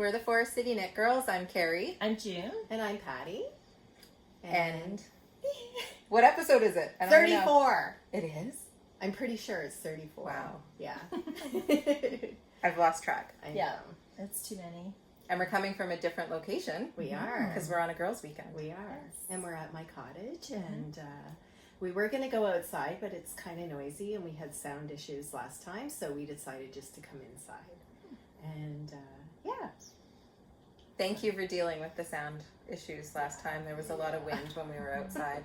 We're the Forest City Knit Girls. I'm Carrie. I'm June. And I'm Patty. And what episode is it? 34. It is? I'm pretty sure it's 34. Wow. Yeah. I've lost track. I Yeah. know. It's too many. And we're coming from a different location. We are. Because we're on a girls' weekend. We are. Yes. And we're at my cottage. And we were going to go outside, but it's kind of noisy. And we had sound issues last time. So we decided just to come inside. And yeah. Thank you for dealing with the sound issues last time. There was a lot of wind when we were outside.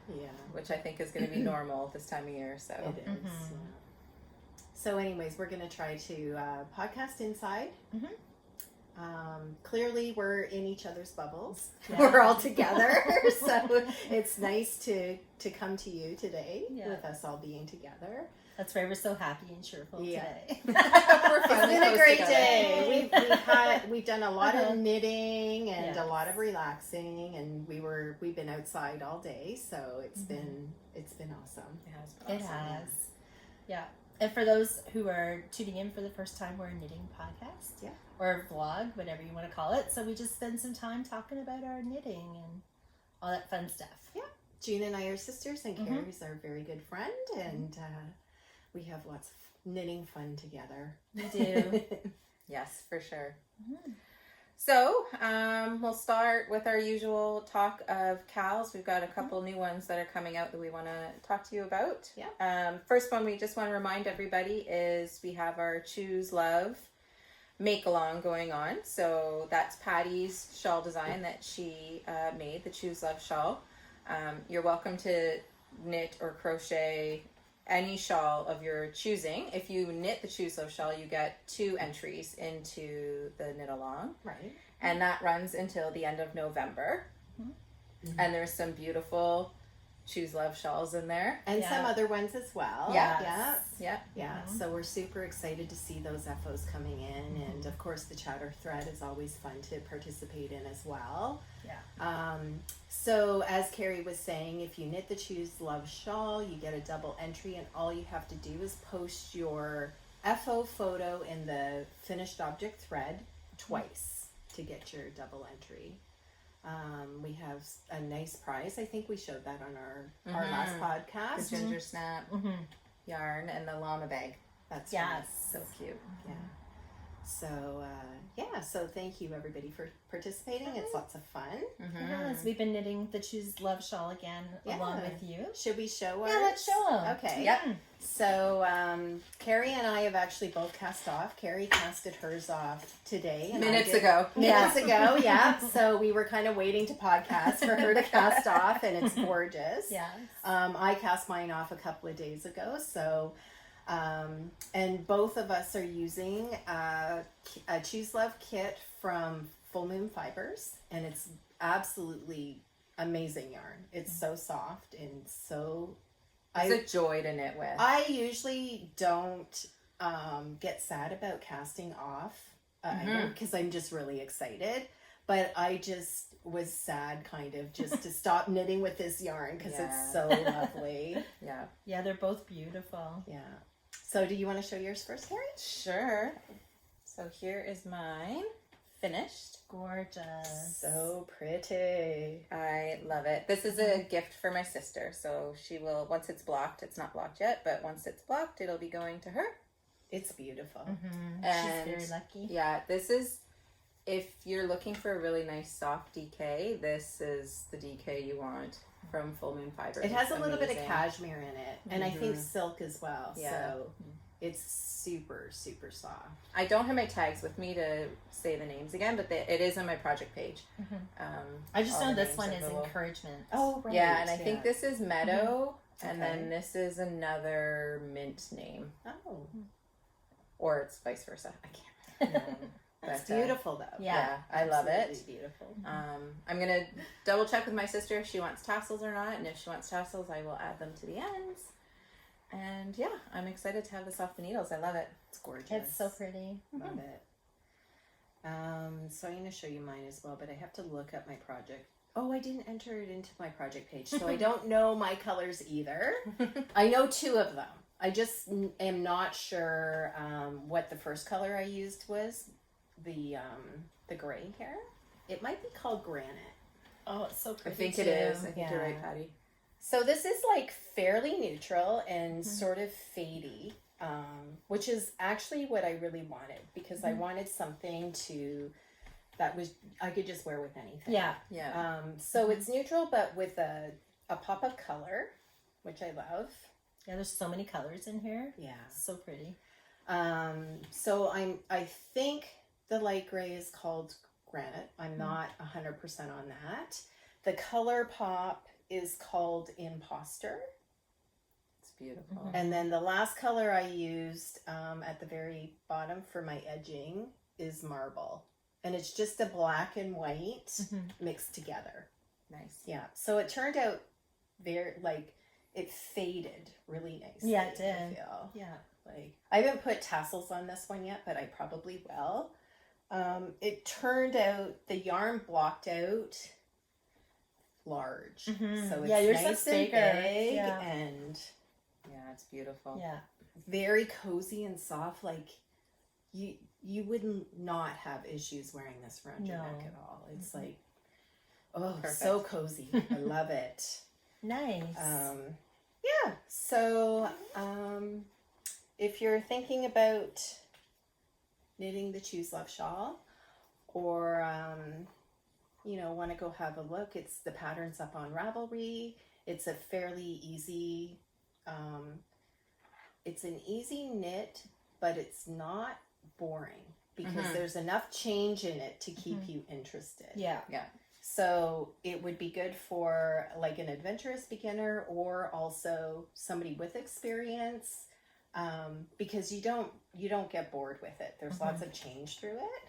Yeah. Which I think is going to be normal this time of year. So It is. Yeah. So anyways, we're going to try to podcast inside. Clearly we're in each other's bubbles. Yeah. We're all together. So it's nice to come to you today with us all being together. That's why we're so happy and cheerful today. We're It's finally been a close great together. day. We've done a lot of knitting and a lot of Yes. relaxing, and we've been outside all day, so it's been awesome. It has been It awesome. has. Yeah. And for those who are tuning in for the first time, we're a knitting podcast. Yeah. Or vlog, whatever you want to call it. So we just spend some time talking about our knitting and all that fun stuff. Yeah. June and I are sisters, and Carrie's our very good friend, and we have lots of knitting fun together. We do. Yes, for sure. So, we'll start with our usual talk of CALs. We've got a couple new ones that are coming out that we want to talk to you about. Yeah. First one we just want to remind everybody is we have our Choose Love make-along going on. So that's Patty's shawl design that she made, the Choose Love shawl. You're welcome to knit or crochet any shawl of your choosing. If you knit the Choose Love shawl, you get 2 entries into the knit along. Right. And that runs until the end of November. And there's some beautiful Choose Love shawls in there. And some other ones as well. Yeah. Yeah. So we're super excited to see those FOs coming in, and of course the chatter thread is always fun to participate in as well. Yeah. So as Carrie was saying, if you knit the Choose Love shawl, you get a double entry, and all you have to do is post your FO photo in the finished object thread twice to get your double entry. We have a nice prize. I think we showed that on our last podcast. The ginger snap yarn and the llama bag. That's Yes. So cute. Yeah. So, so thank you everybody for participating. It's lots of fun. Yes, we've been knitting the Choose Love shawl again along with you. Should we show ours? Yeah, let's show them. Okay. Yep. So, Carrie and I have actually both cast off. Carrie casted hers off today. And Minutes ago. Minutes ago, yeah. So we were kind of waiting to podcast for her to cast off, and it's gorgeous. Yes. I cast mine off a couple of days ago, so and both of us are using a Choose Love kit from Full Moon Fibers, and it's absolutely amazing yarn. It's so soft and so... It's a joy to knit with. I usually don't get sad about casting off because I'm just really excited, but I just was sad kind of just to stop knitting with this yarn because it's so lovely. Yeah, they're both beautiful. Yeah. So do you want to show yours first, Carrie? Sure. So here is mine, finished. Gorgeous. So pretty. I love it. This is a gift for my sister. So she will, once it's blocked, it's not blocked yet, but once it's blocked, it'll be going to her. It's beautiful. And she's very lucky. Yeah, this is, if you're looking for a really nice soft DK, this is the DK you want from Full Moon Fibers. It has It's a little bit of amazing. cashmere in it, and I think silk as well. Yeah. So it's super, super soft. I don't have my tags with me to say the names again, but it is on my project page. I just all know the this names one are is little. encouragement. Oh, right. Yeah, and I think this is Meadow, and Okay. then this is another mint name. Oh. Or it's vice versa. I can't remember. It's But, beautiful, though. Yeah, I love it. Absolutely beautiful. I'm going to double check with my sister if she wants tassels or not, and if she wants tassels, I will add them to the ends. And yeah, I'm excited to have this off the needles. I love it. It's gorgeous. It's so pretty. Love it. So I'm going to show you mine as well, but I have to look up my project. Oh, I didn't enter it into my project page, so I don't know my colors either. I know 2 of them. I just am not sure what the first color I used was. the gray here. It might be called Granite. Oh, it's so I pretty. think too. it is. I think Yeah. you're right, Patty. So this is like fairly neutral and sort of fadey, which is actually what I really wanted, because I wanted something that I could just wear with anything. Yeah. Yeah. So it's neutral, but with a pop of color, which I love. Yeah, there's so many colors in here. Yeah. So pretty. So I think the light gray is called Granite. I'm not 100% on that. The color pop is called Imposter. It's beautiful. And then the last color I used at the very bottom for my edging is Marble. And it's just a black and white mixed together. Nice. Yeah. So it turned out very, like, it faded really nicely. Yeah, it did. I feel. Yeah. Like, I haven't put tassels on this one yet, but I probably will. It turned out the yarn blocked out large. So it's yours nice looks and bigger. big Yeah. and Yeah, it's beautiful. Yeah. very cozy and soft. Like, you wouldn't not have issues wearing this around your No. neck at all. It's like, oh, Perfect. so cozy. I love it. Nice. Yeah. So, if you're thinking about knitting the Choose Love shawl, or want to go have a look, the pattern's up on Ravelry. It's a fairly easy. It's an easy knit, but it's not boring because there's enough change in it to keep you interested. yeah. Yeah. So it would be good for like an adventurous beginner, or also somebody with experience, because you don't get bored with it. There's lots of change through it.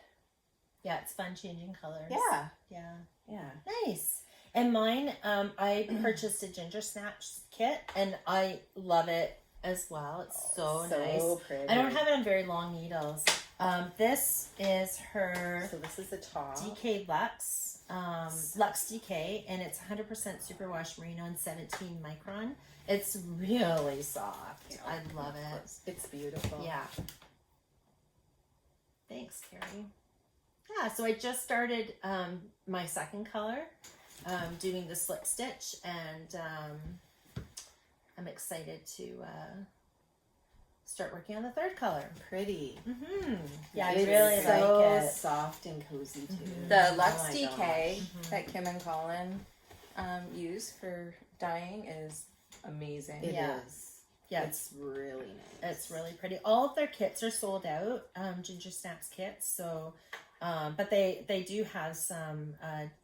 Yeah, it's fun changing colors. Yeah, Yeah. yeah. Nice. And mine, I purchased a ginger snaps kit, and I love it as well. It's so nice. Pretty. I don't have it on very long needles. This is her So this is the top. DK Lux, Lux DK, and it's 100% superwash merino and 17 micron. It's really soft. I love it. It's beautiful. Yeah. Thanks, Carrie. Yeah, so I just started my second color, doing the slip stitch, and I'm excited to start working on the third color. Pretty. Yeah, I It's really so like it. soft and cozy too. The Lux Oh my DK gosh. that Kim and Colin use for dyeing is amazing. It Yeah. is. Yeah, It's really nice. it's really pretty. All of their kits are sold out, Ginger Snaps kits. So, but they do have some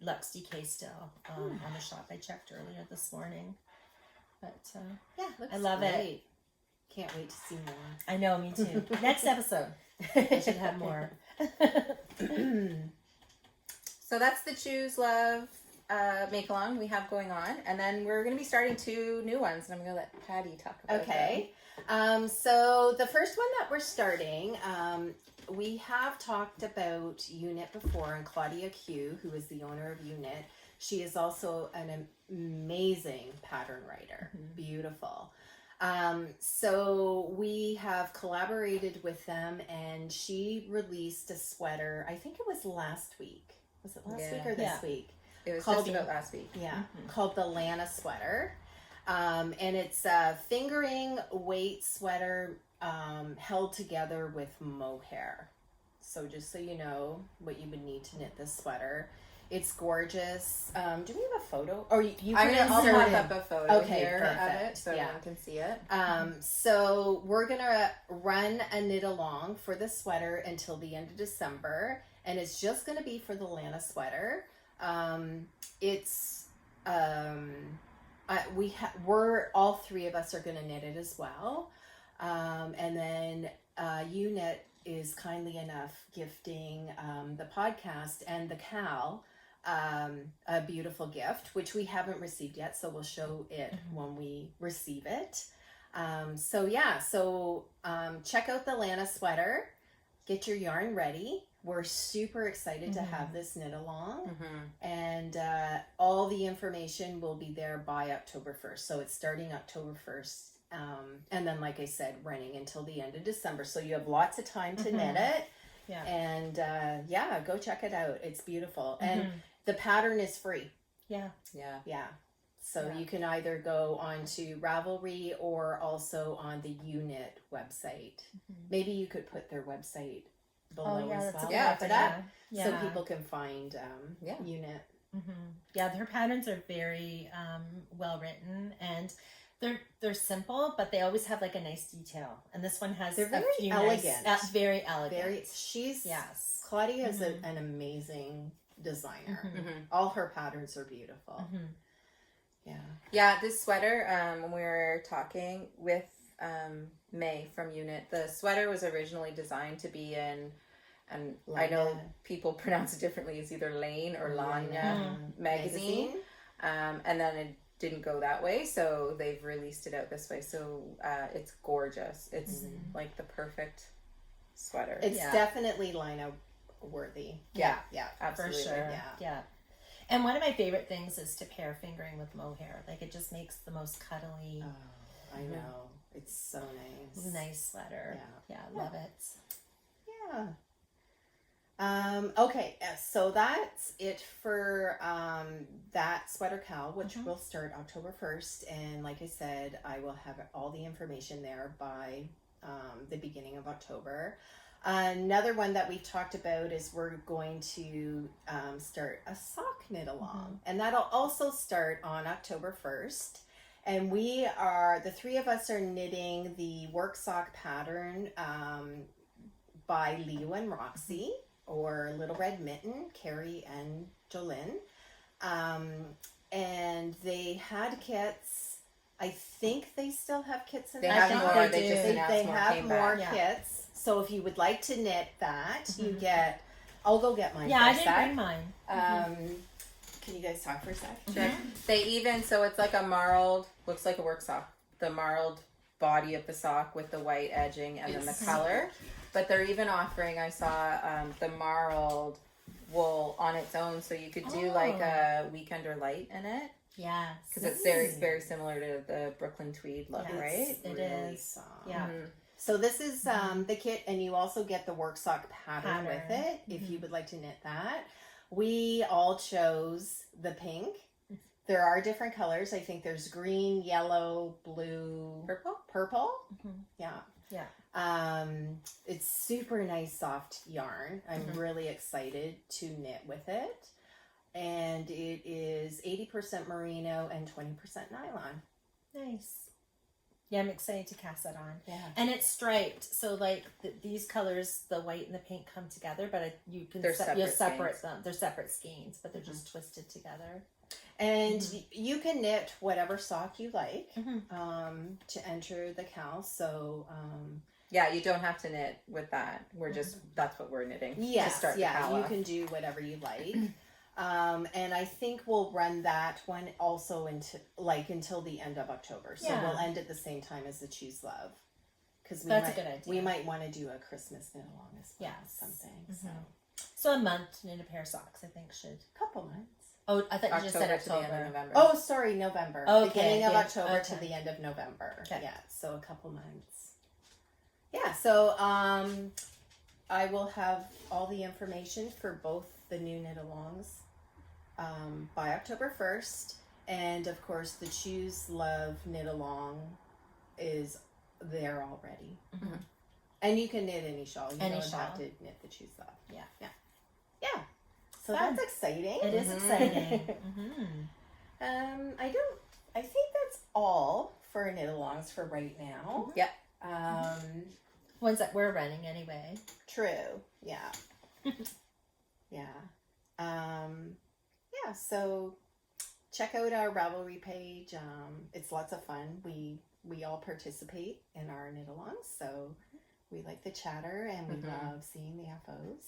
Lux DK still on the shop. I checked earlier this morning. But yeah, Looks I love it. great. Can't wait to see more. I know, me too. Next episode, I should have more. So that's the Choose Love make along we have going on, and then we're going to be starting 2 new ones, and I'm going to let Patty talk about Okay. So the first one that we're starting, we have talked about EweKnit before, and Claudia Q, who is the owner of EweKnit, she is also an amazing pattern writer. Beautiful. So we have collaborated with them, and she released a sweater. I think it was last week. Was it last week or this Yeah. week? It was Called- just about last week. Yeah, called the Lana sweater. And it's a fingering weight sweater held together with mohair. So just so you know what you would need to knit this sweater. It's gorgeous. Do we have a photo? Or you I'll can pop insert up it. a photo Okay, here of perfect. it so Yeah. everyone can see it. So we're gonna run a knit along for the sweater until the end of December, and it's just gonna be for the Lana sweater. We're all 3 of us are gonna knit it as well, and then EweKnit is kindly enough gifting the podcast and the Cal a beautiful gift, which we haven't received yet, so we'll show it when we receive it. So check out the Lana sweater, get your yarn ready. We're super excited to have this knit along, and all the information will be there by October 1st. So it's starting October 1st, and then, like I said, running until the end of December. So you have lots of time to knit it. Yeah. And go check it out. It's beautiful. And the pattern is free. Yeah. Yeah. Yeah. So you can either go onto Ravelry or also on the EweKnit website. Maybe you could put their website below as well. Yeah, for that. So people can find EweKnit. Yeah, their patterns are very well written, and they're simple, but they always have like a nice detail. And this one has They're very a few elegant. very elegant. Claudia is an amazing designer. All her patterns are beautiful. Yeah, this sweater, when we were talking with May from EweKnit, the sweater was originally designed to be in, and Lana. I know people pronounce it differently, it's either Lane or Lana magazine. And then it didn't go that way, so they've released it out this way. So it's gorgeous. It's like the perfect sweater. It's definitely Lana worthy. Yeah, absolutely. For sure. Yeah. And one of my favorite things is to pair fingering with mohair. Like, it just makes the most cuddly. Oh, I know. It's so nice. Nice sweater. Yeah, love it. Yeah. Okay, so that's it for that sweater cowl, which will start October 1st. And like I said, I will have all the information there by the beginning of October. Another one that we've talked about is we're going to start a sock knit along, and that'll also start on October 1st. And the three of us are knitting the work sock pattern by Leo and Roxy, or Little Red Mitten, Carrie and Jolynn. And they had kits. I think they still have kits in They there. have more. They just They announced more have came more back. kits. So if you would like to knit that, you get. I'll go get mine. Yeah, I for a didn't sec. bring mine. Can you guys talk for a sec? Sure. They even, so it's like a marled, looks like a work sock. The marled body of the sock with the white edging and then the color. But they're even offering, I saw the marled wool on its own, so you could do like a weekender light in it. Yes. Because it's very, very similar to the Brooklyn tweed look, right? It really is. soft. Yeah. So this is the kit, and you also get the work sock pattern with it if you would like to knit that. We all chose the pink. There are different colors. I think there's green, yellow, blue, purple. Yeah. It's super nice, soft yarn. I'm really excited to knit with it. And it is 80% merino and 20% nylon. Nice. Yeah, I'm excited to cast that on. Yeah. And it's striped, so like these colors, the white and the pink, come together, but you can They're you'll separate separate skeins. them. They're separate skeins, but they're just twisted together. And you can knit whatever sock you like to enter the cowl. So Yeah, you don't have to knit with that. We're just, that's what we're knitting to start the cowl you off. can do whatever you like. And I think we'll run that one also until the end of October. So we'll end at the same time as the Choose Love. Because That's a good idea. We might want to do a Christmas knit along as well. Yes. Something. So a month to knit a pair of socks, I think should. Couple months. Oh, I thought you just said October to the end of October. November. Oh, sorry, November. Okay, Beginning of yeah, October to okay. the end of November. Okay. Yeah, so a couple months. Yeah, so I will have all the information for both the new knit-alongs by October 1st. And, of course, the Choose Love knit-along is there already. And you can knit any shawl. You don't have to knit the Choose Love. Yeah. So that's exciting. It is exciting. I think that's all for knit-alongs for right now. Yep. Ones that we're running anyway. True. Yeah. So check out our Ravelry page. It's lots of fun. We all participate in our knit-alongs, so we like the chatter and we love seeing the FOs.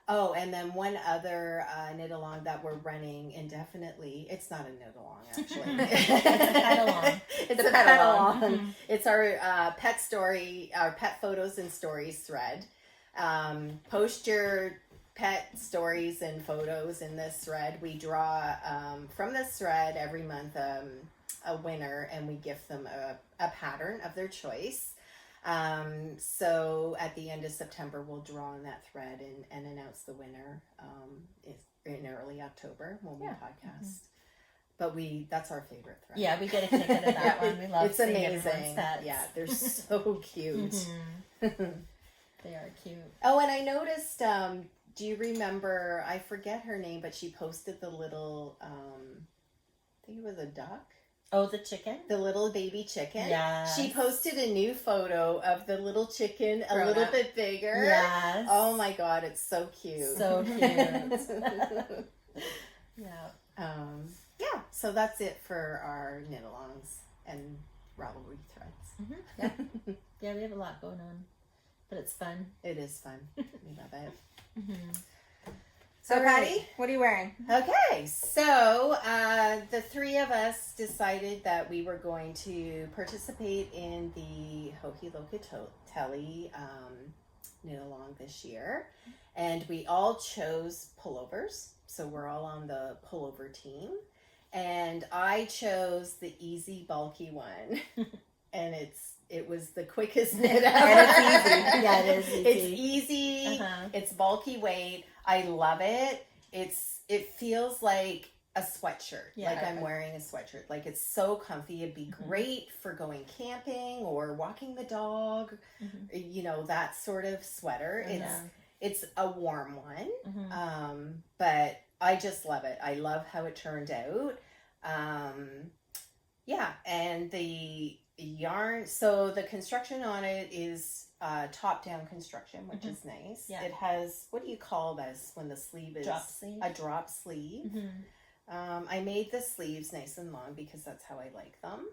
Oh, and then one other knit-along that we're running indefinitely. It's not a knit-along, actually. It's a pet-along. It's a pet-along. It's our pet story, our pet photos and stories thread. Post your pet stories and photos in this thread. We draw from this thread every month a winner, and we gift them a pattern of their choice. So at the end of September, we'll draw on that thread and announce the winner in early October when we podcast. But that's our favorite thread. Yeah, we get a kick out of that one. We love it's seeing amazing. everyone's pets. Yeah, they're so cute. They are cute. Oh, and I noticed, do you remember, I forget her name, but she posted the little, I think it was a duck. Oh, the chicken? The little baby chicken. Yes. She posted a new photo of the little chicken a little bit bigger. Yes. Oh my God, it's so cute. So cute. Yeah, so that's it for our knit-alongs and Ravelry threads. Yeah. Yeah, we have a lot going on, but it's fun. It is fun. We love it. So, Patty, what are you wearing? Okay, so the three of us decided that we were going to participate in the Locatelli knit-along this year, and we all chose pullovers, so we're all on the pullover team. And I chose the easy, bulky one, and it was the quickest knit ever. And it's easy. Yeah, it is easy. It's easy. It's bulky weight. I love it. It feels like a sweatshirt. Yeah, like I'm wearing a sweatshirt. Like it's so comfy. It'd be great for going camping or walking the dog. You know, that sort of sweater. It's a warm one. But I just love it. I love how it turned out. Yeah, and the yarn, so the construction on it is top-down construction, which is nice. Yeah. It has, what do you call this when the sleeve is Drop sleeve. a drop sleeve? I made the sleeves nice and long because that's how I like them.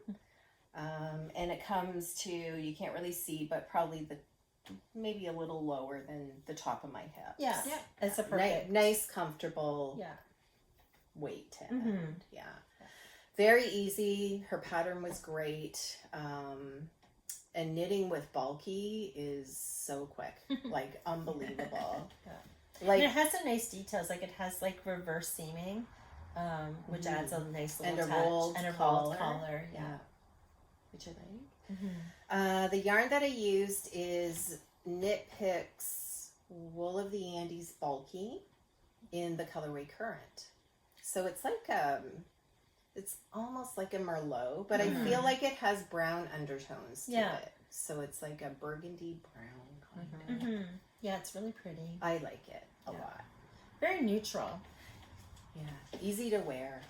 And it comes to, you can't really see, but probably maybe a little lower than the top of my hips. Yeah, it's a perfect. Nice, comfortable weight to it. Yeah. Very easy. Her pattern was great. And knitting with bulky is so quick. Like, unbelievable. Like, and it has some nice details. Like, it has, like, reverse seaming, which adds a nice little touch. And a rolled collar. Yeah. Which I like. The yarn that I used is Knit Picks Wool of the Andes Bulky in the colorway Current. So it's like it's almost like a Merlot, but I feel like it has brown undertones to it. So it's like a burgundy brown kind of. Yeah, it's really pretty. I like it a lot. Very neutral. Yeah, easy to wear.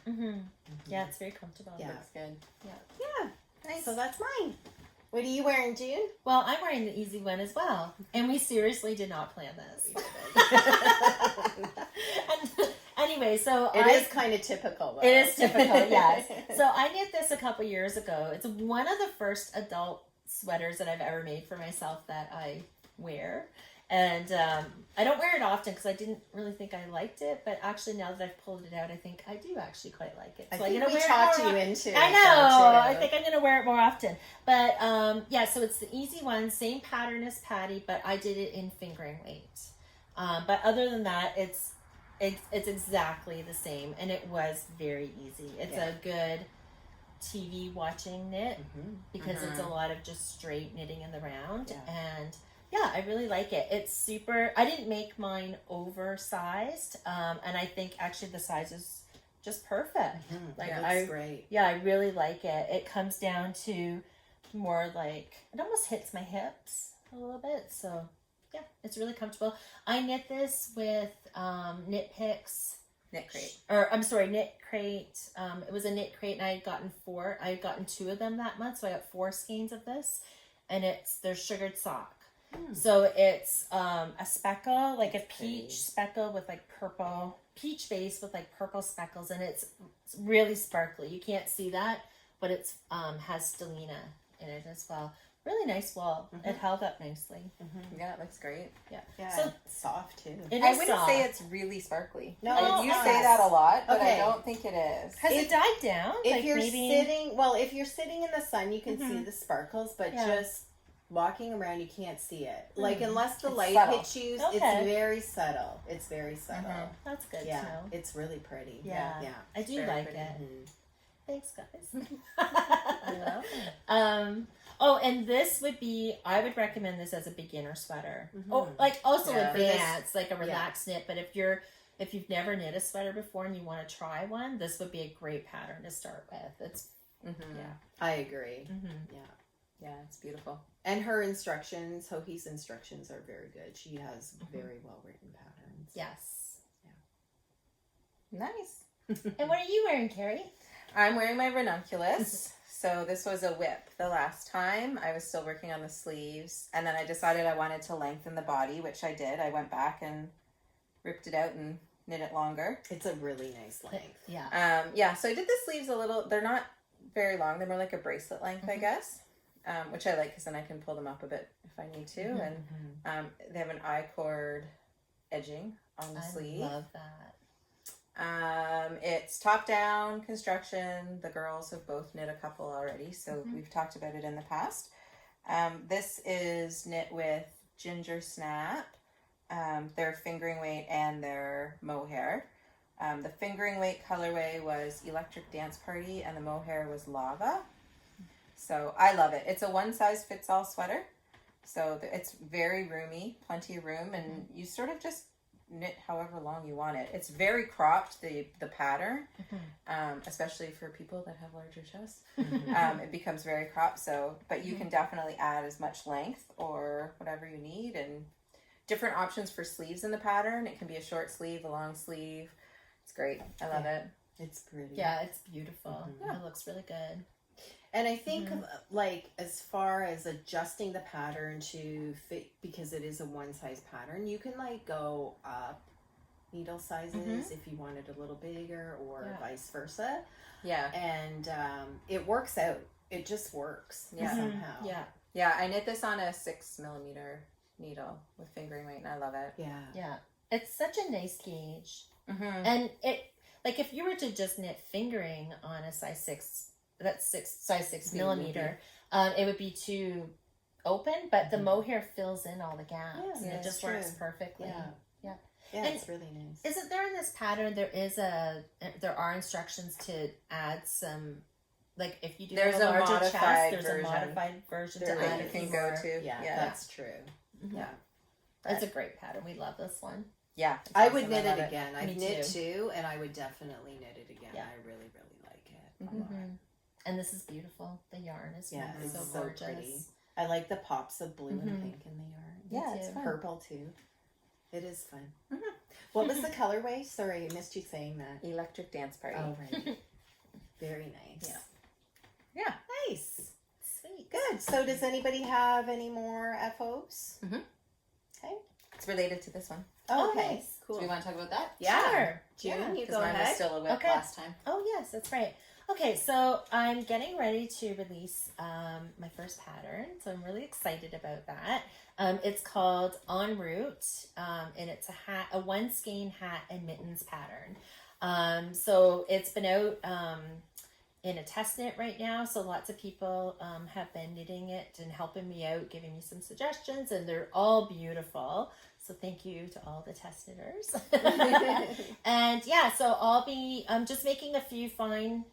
Yeah, it's very comfortable. Yeah, Looks good. yeah. Nice. So that's mine. What are you wearing, June? Well, I'm wearing the easy one as well, and we seriously did not plan this. And anyway, so it is kind of typical. Though. It is typical, yes. So I knit this a couple years ago. It's one of the first adult sweaters that I've ever made for myself that I wear. And I don't wear it often because I didn't really think I liked it. But actually, now that I've pulled it out, I think I do actually quite like it. So I think I'm we talked you into it. I know. I think I'm going to wear it more often. But yeah, so it's the easy one. Same pattern as Patty, but I did it in fingering weight. But other than that, it's exactly the same. And it was very easy. It's a good TV watching knit because it's a lot of just straight knitting in the round. And yeah, I really like it. It's super, I didn't make mine oversized. And I think actually the size is just perfect. Like that's great. Yeah, I really like it. It comes down to more like, it almost hits my hips a little bit. So yeah, it's really comfortable. I knit this with Knit Picks. Knit Crate. Or I'm sorry, Knit Crate. It was a Knit Crate and I had gotten 2 of them that month. So I got 4 skeins of this. And they're sugared sock. So it's a speckle, like a peach speckle with like purple, peach base with like purple speckles, and it's really sparkly. You can't see that, but it's has stellina in it as well. Really nice wool. It held up nicely. Yeah, it looks great. Yeah, so it's soft too. I wouldn't say it's really sparkly. No, like, you say that a lot, but Okay. I don't think it is. Has it died down? If Like you're maybe... if you're sitting in the sun, you can see the sparkles, but just walking around, you can't see it. Like, unless the light subtle. hits you, Okay. it's very subtle. It's very subtle. That's good Yeah, to know. it's really pretty. Yeah. Yeah. I do very like pretty. it. Thanks, guys. Oh, and this would be, I would recommend this as a beginner sweater. Mhm. Oh, like also Yeah. advanced, like a relaxed knit. But if you've never knit a sweater before and you want to try one, this would be a great pattern to start with. It's Yeah. I agree. mm-hmm. Yeah. Yeah, it's beautiful. And her instructions, Hohi's instructions are very good. She has very well written patterns. Yes. Nice. And what are you wearing, Carrie? I'm wearing my Ranunculus. So this was a whip the last time. I was still working on the sleeves. And then I decided I wanted to lengthen the body, which I did. I went back and ripped it out and knit it longer. It's a really nice length. Yeah. So I did the sleeves a little, they're not very long. They're more like a bracelet length, I guess. Which I like because then I can pull them up a bit if I need to. And they have an I-cord edging on the sleeve. I love that. It's top-down construction. The girls have both knit a couple already, so we've talked about it in the past. This is knit with Ginger Snap, their fingering weight and their mohair. The fingering weight colorway was Electric Dance Party and the mohair was Lava. So I love it. It's a one-size-fits-all sweater. So it's very roomy, plenty of room, and you sort of just knit however long you want it. It's very cropped, the pattern, especially for people that have larger chests. It becomes very cropped, but you can definitely add as much length or whatever you need, and different options for sleeves in the pattern. It can be a short sleeve, a long sleeve. It's great. I love it. It's pretty. Yeah, it's beautiful. It looks really good. And I think like as far as adjusting the pattern to fit, because it is a one size pattern, you can like go up needle sizes if you want it a little bigger or vice versa. Yeah. And it works out. It just works somehow. Yeah. Yeah, I knit this on a 6mm needle with fingering weight and I love it. Yeah. Yeah. It's such a nice gauge. And it, like if you were to just knit fingering on a size 6 millimeter, it would be too open, but the mohair fills in all the gaps and it just works perfectly. Yeah, and it's really nice. Isn't there in this pattern there are instructions to add some, like if you do There's have a larger chest, modified there's version. a modified version There to add you a can few go more. to. Yeah, Yeah. that's true. Yeah. It's a great pattern. We love this one. Yeah. I would awesome. knit love it again. I've Me knit too. two, and I would definitely knit it again. Yeah. I really, really like it. A lot. And this is beautiful. The yarn is Yeah, really it's so so gorgeous. pretty. I like the pops of blue and pink in the yarn. Yeah, it's too. fun. Purple too. It is fun. What was the colorway? Sorry, I missed you saying that. Electric Dance Party. Oh, right. Very nice. Yeah. Nice. Sweet. Good. So does anybody have any more FOs? Okay. It's related to this one. Oh, Okay. nice. Cool. Do we want to talk about that? Yeah. Sure. June, you Because go mine was ahead. still a whip Okay. last time. Oh, yes, that's right. Okay, so I'm getting ready to release my first pattern, so I'm really excited about that. It's called En Route, and it's a one skein hat and mittens pattern. So it's been out in a test knit right now, so lots of people have been knitting it and helping me out, giving me some suggestions, and they're all beautiful. So thank you to all the test knitters. And yeah, so I'll be just making a few fine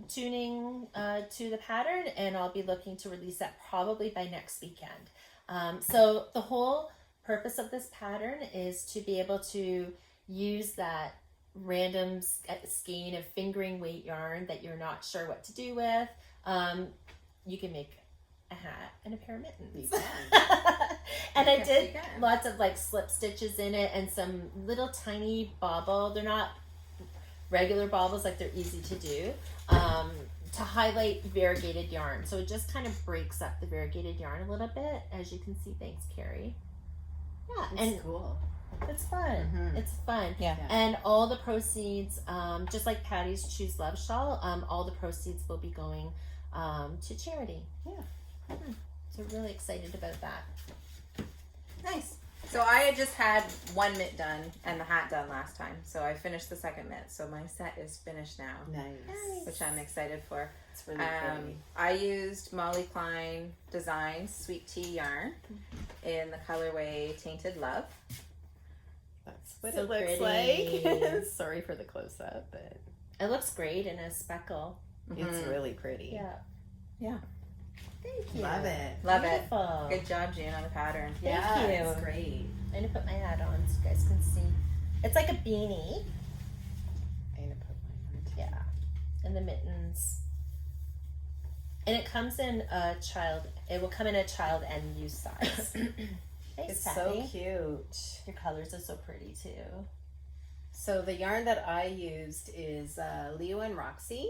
tuning to the pattern, and I'll be looking to release that probably by next weekend. So the whole purpose of this pattern is to be able to use that random skein of fingering weight yarn that you're not sure what to do with. You can make a hat and a pair of mittens. And I did lots of like slip stitches in it and some little tiny bobble. They're not regular bobbles, like they're easy to do, to highlight variegated yarn. So it just kind of breaks up the variegated yarn a little bit, as you can see. Thanks, Carrie. Yeah, It's cool. it's fun. It's fun. Yeah. And all the proceeds, just like Patty's Choose Love shawl, all the proceeds will be going to charity. Yeah. So really excited about that. Nice. So I had just had one mitt done and the hat done last time. So I finished the second mitt. So my set is finished now, Nice. which I'm excited for. It's really pretty. I used Molly Klein Designs Sweet Tea yarn in the colorway Tainted Love. That's what So it looks pretty. like. Sorry for the close up, but It looks great in a speckle. it's really pretty. Yeah. Yeah. Thank you. Love it. Love Beautiful. it. Good job, June, on the pattern. Yeah, you. it's great. I'm gonna put my hat on so you guys can see. It's like a beanie. I'm gonna put mine on too. Yeah. And the mittens. And it comes in a child. It will come in a child and youth size. Thanks, It's Patty. so cute. Your colors are so pretty too. So the yarn that I used is Leo and Roxy.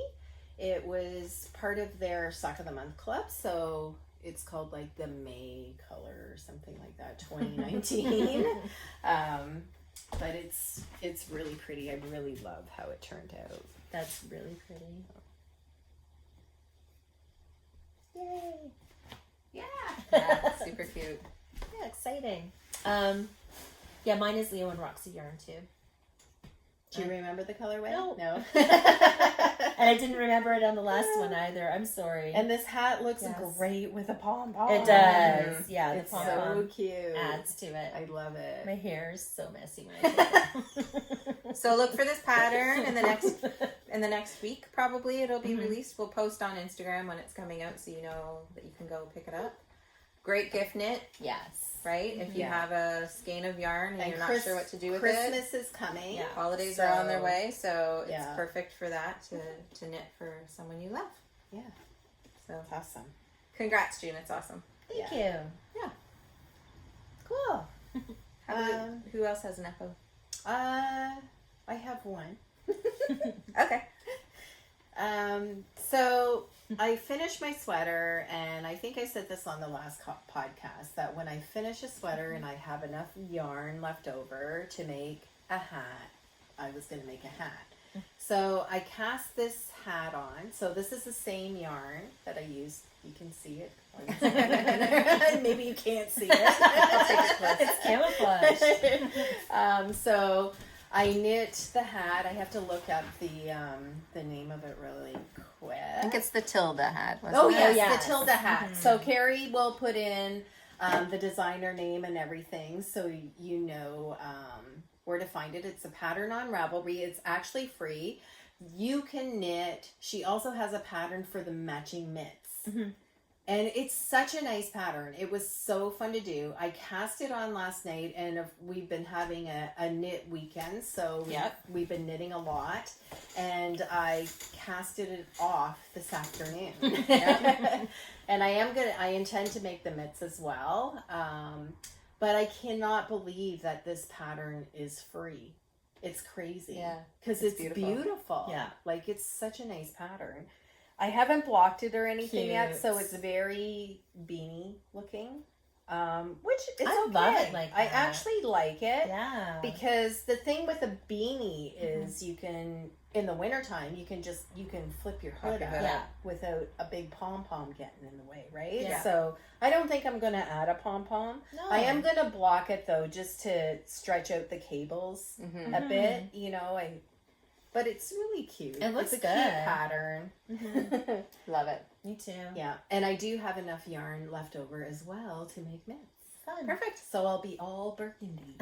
It was part of their Sock of the Month club, so it's called like the May color or something like that, 2019. But it's really pretty. I really love how it turned out. That's really pretty. Yay! Yeah, super cute. Yeah, exciting. Yeah, mine is Leo and Roxy yarn too. Do you remember the colorway? No. No. And I didn't remember it on the last one either. I'm sorry. And this hat looks Yes. great with a pom-pom. It does. Yeah, the It's pom so pom cute. adds to it. I love it. My hair is so messy when I take it. So look for this pattern in the next week. Probably it'll be released. We'll post on Instagram when it's coming out, so you know that you can go pick it up. Great gift knit, Yes. right? If you Yeah. have a skein of yarn and you're not sure what to do with Christmas is coming. Yeah. holidays are on their So, way, so it's yeah. perfect for that to knit for someone you love. Yeah. So It's awesome. congrats, June. It's awesome. Thank Yeah. you. Yeah. Cool. How about, who else has an FO? I have one. Okay. So I finished my sweater, and I think I said this on the last podcast that when I finish a sweater and I have enough yarn left over to make a hat, I was going to make a hat. So I cast this hat on. So this is the same yarn that I used. You can see it. Maybe you can't see it. I'll take it close. It's camouflage. So I knit the hat. I have to look up the name of it really quick. I think it's the Tilda hat. Wasn't Oh it? yes, yes. the Tilda hat. So Carrie will put in the designer name and everything, so you know where to find it. It's a pattern on Ravelry. It's actually free. You can knit. She also has a pattern for the matching mitts. And it's such a nice pattern. It was so fun to do. I cast it on last night, and we've been having a knit weekend, so we've been knitting a lot. And I casted it off this afternoon. And I intend to make the mitts as well. But I cannot believe that this pattern is free. It's crazy. Yeah, Because it's it's beautiful. beautiful. Yeah. Like, it's such a nice pattern. I haven't blocked it or anything yet, Cute. so it's very beanie looking. Which is I okay. love it like I that. actually like it. Yeah. Because the thing with a beanie is you can, in the wintertime, you can flip your hood your up hood up. without a big pom-pom getting in the way, right? Yeah. So I don't think I'm going to add a pom-pom. No. I am going to block it though, just to stretch out the cables Mm-hmm. a bit, you know, but it's really cute. It looks it's a good. cute pattern. Love it. Me too. Yeah, and I do have enough yarn left over as well to make mitts. Fun. Perfect. So I'll be all burgundy.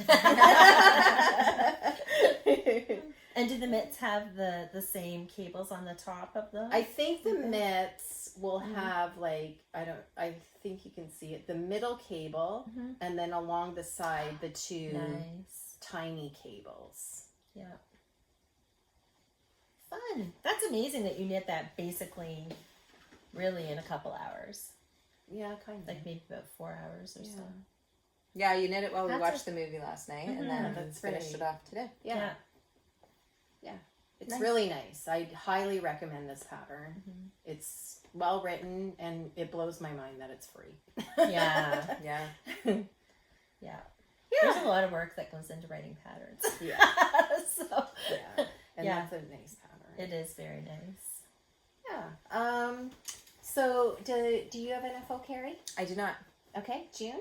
And do the mitts have the same cables on the top of them? I think the mitts will have I think you can see it, the middle cable, and then along the side the two Nice. tiny cables. Yeah. Fun. That's amazing that you knit that basically really in a couple hours. Yeah, kind of. Like maybe about 4 hours or so. Yeah, you knit it while we That's watched the movie last night, and then That's finished right. it off today. Yeah. It's Nice. really nice. I highly recommend this pattern. It's well written, and it blows my mind that it's free. Yeah. Yeah. Yeah. There's a lot of work that goes into writing patterns. Yeah. So Yeah. And Yeah. that's a nice pattern. it is very nice. Yeah. So do you have an FO, Carrie? I do not. Okay, June?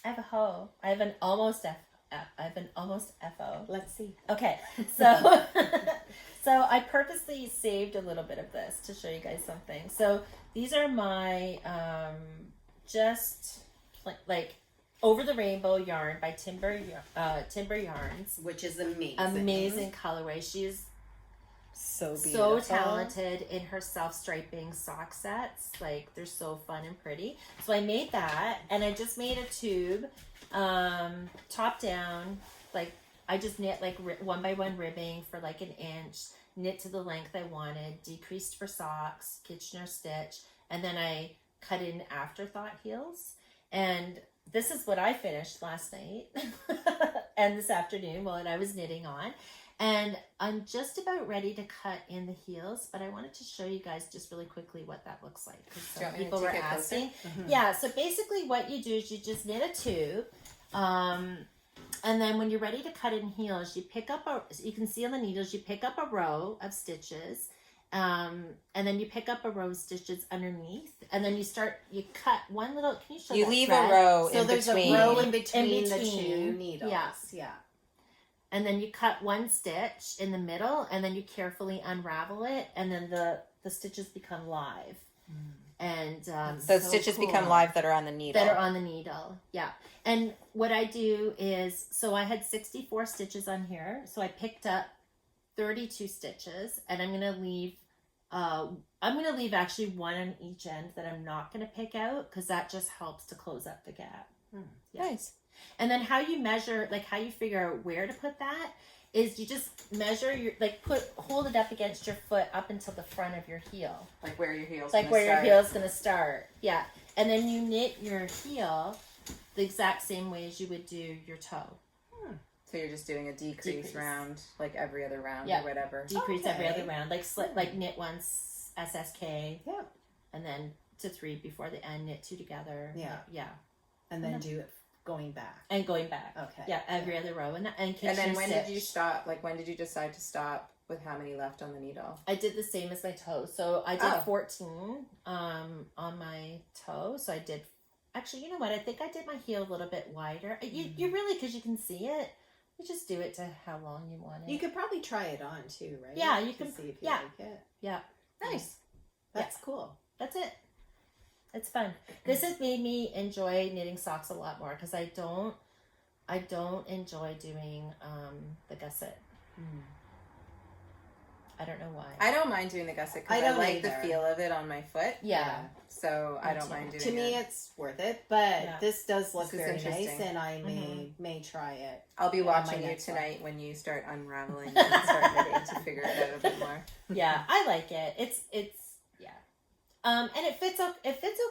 I have a hoe. I have an almost FO. Let's see. Okay, so so I purposely saved a little bit of this to show you guys something. So these are my like over the rainbow yarn by Timber Yarns. Which is amazing. Amazing colorway. She's So so beautiful. talented in her self-striping sock sets. Like, they're so fun and pretty. So I made that, and I just made a tube, top down. Like, I just knit like 1x1 ribbing for like an inch, knit to the length I wanted, decreased for socks, Kitchener stitch, and then I cut in afterthought heels. And this is what I finished last night and this afternoon while I was knitting on. And I'm just about ready to cut in the heels, but I wanted to show you guys just really quickly what that looks like, because some people were asking. Yeah, so basically what you do is you just knit a tube, and then when you're ready to cut in heels, you pick up you can see on the needles, you pick up a row of stitches, and then you pick up a row of stitches underneath, and then you cut one little, can you show that leave thread? a row So in there's between. a row in between the two needles. Yeah. And then you cut one stitch in the middle, and then you carefully unravel it, and then the stitches become live. And So stitches become live that are on the needle. That are on the needle, yeah. And what I do is, so I had 64 stitches on here, so I picked up 32 stitches, and I'm gonna leave actually one on each end that I'm not gonna pick out, because that just helps to close up the gap. Yeah. Nice. And then how you measure, like how you figure out where to put that, is you just measure your, like hold it up against your foot up until the front of your heel. Like where your heel's Like where your heel's gonna start. Yeah. And then you knit your heel the exact same way as you would do your toe. So you're just doing a decrease round, like every other round or whatever. Decrease every other round. Like knit once SSK. Yeah. And then to 3 before the end, knit 2 together. Yeah. Yeah. And then do it going back. And going back. Okay. Yeah, every other row. And then when did you stop? Like, when did you decide to stop with how many left on the needle? I did the same as my toe. So I did 14 on my toe. So I did, actually, you know what? I think I did my heel a little bit wider. You really, because you can see it, you just do it to how long you want it. You could probably try it on too, right? Yeah, you can see if you like it. Yeah. Nice. That's cool. That's it. It's fun. This has made me enjoy knitting socks a lot more, because I don't enjoy doing the gusset. I don't know why. I don't mind doing the gusset because I like the feel of it on my foot. Yeah. So I don't mind doing it. To me, it's worth it, but this does look very nice, and I may try it. I'll be watching you tonight when you start unraveling and start knitting to figure it out a bit more. Yeah, I like it. It's yeah. And it fits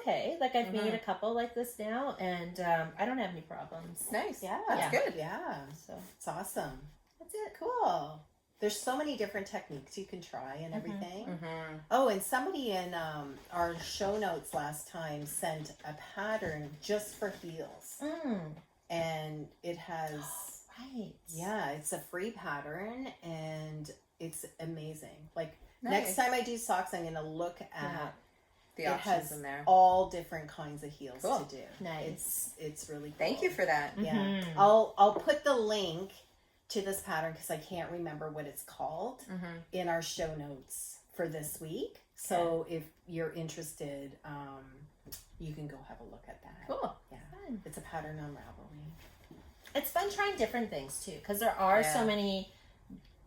okay. Like, I've made a couple like this now, and I don't have any problems. Nice. Yeah. That's good. Yeah. So it's awesome. that's it. Cool. There's so many different techniques you can try and everything. Oh, and somebody in our show notes last time sent a pattern just for heels. And it has... Right. Yeah, it's a free pattern, and it's amazing. Like, next time I do socks, I'm going to look at... The options in there. All different kinds of heels to do. Nice. It's really cool. Thank you for that. Yeah. I'll put the link to this pattern, because I can't remember what it's called, in our show notes for this week. So if you're interested, you can go have a look at that. Cool. Yeah. Fun. It's a pattern on Ravelry. It's fun trying different things too, because there are so many